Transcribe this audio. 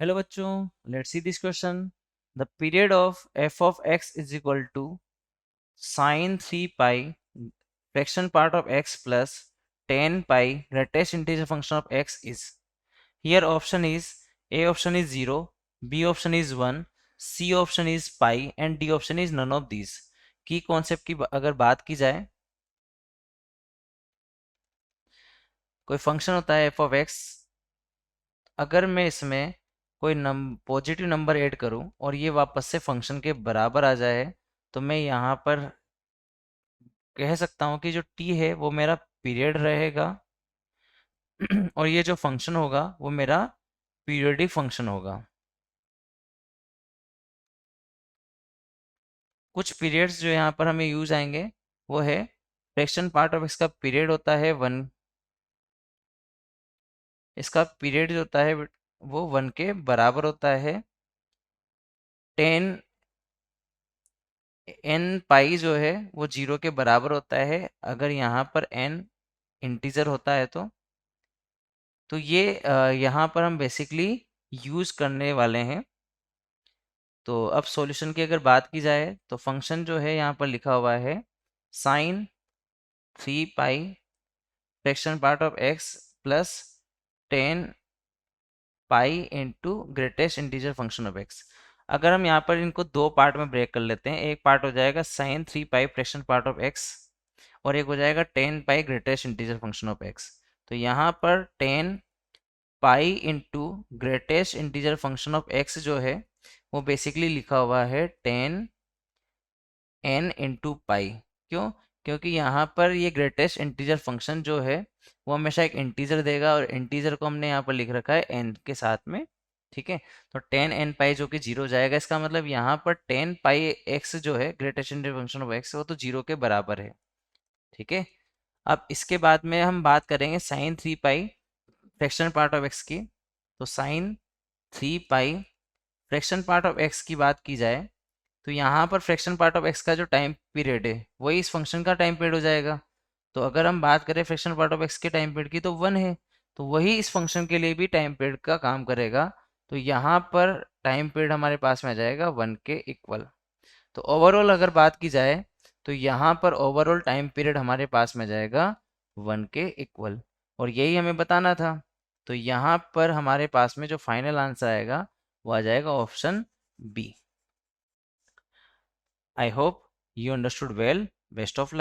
Hello बच्चों, let's see this question. The period of F of X is equal to sine 3 pi fraction part of X plus 10 pi greatest integer function of X is. Here option is A option is 0, B option is 1, C option is pi and D option is none of these. की concept की अगर बात की जाए, कोई function होता है F of X. अगर मैं इसमें कोई पॉजिटिव नंबर ऐड करूं और ये वापस से फंक्शन के बराबर आ जाए, तो मैं यहाँ पर कह सकता हूँ कि जो टी है वो मेरा पीरियड रहेगा और ये जो फंक्शन होगा वो मेरा पीरियडिक फंक्शन होगा। कुछ पीरियड्स जो यहाँ पर हमें यूज आएंगे वो है, फ्रैक्शन पार्ट ऑफ इसका पीरियड होता है 1। इसका पीरियड जो होता है वो 1 के बराबर होता है। 10 एन पाई जो है वो 0 के बराबर होता है अगर यहाँ पर एन इंटीजर होता है तो ये यहाँ पर हम बेसिकली यूज करने वाले हैं। तो अब सॉल्यूशन की अगर बात की जाए तो फंक्शन जो है यहाँ पर लिखा हुआ है sine 3 pi fraction part of X plus 10 pi into greatest integer function of X. अगर हम यहाँ पर इनको दो पार्ट में ब्रेक कर लेते हैं, एक पार्ट हो जाएगा sine 3 pi fraction part of x और एक हो जाएगा 10 pi greatest integer function of x. तो यहाँ पर 10 pi into greatest integer function of x जो है वो बेसिकली लिखा हुआ है 10 एन इंटू पाई। क्यों? क्योंकि यहाँ पर ये ग्रेटेस्ट इंटीजर फंक्शन जो है वो हमेशा एक इंटीजर देगा और इंटीजर को हमने यहाँ पर लिख रखा है एन के साथ में। ठीक है, तो 10 एन पाई जो कि जीरो जाएगा, इसका मतलब यहाँ पर 10 पाई एक्स जो है greatest integer function of x वो तो जीरो के बराबर है। ठीक है, अब इसके बाद में हम बात करेंगे sine 3 pi fraction part of X की। तो sine 3 pi fraction part of X की बात की जाए तो यहाँ पर फ्रैक्शन पार्ट ऑफ एक्स का जो टाइम पीरियड है वही इस फंक्शन का टाइम पीरियड हो जाएगा। तो अगर हम बात करें फ्रैक्शन पार्ट ऑफ एक्स के टाइम पीरियड की तो 1 है, तो वही इस फंक्शन के लिए भी टाइम पीरियड का काम करेगा। तो यहाँ पर टाइम पीरियड हमारे पास में आ जाएगा 1 के इक्वल। तो ओवरऑल अगर बात की जाए तो यहाँ पर ओवरऑल टाइम पीरियड हमारे पास में जाएगा 1 के इक्वल, और यही हमें बताना था। तो यहाँ पर हमारे पास में जो फाइनल आंसर आएगा वो आ जाएगा option B. I hope you understood well. Best of luck.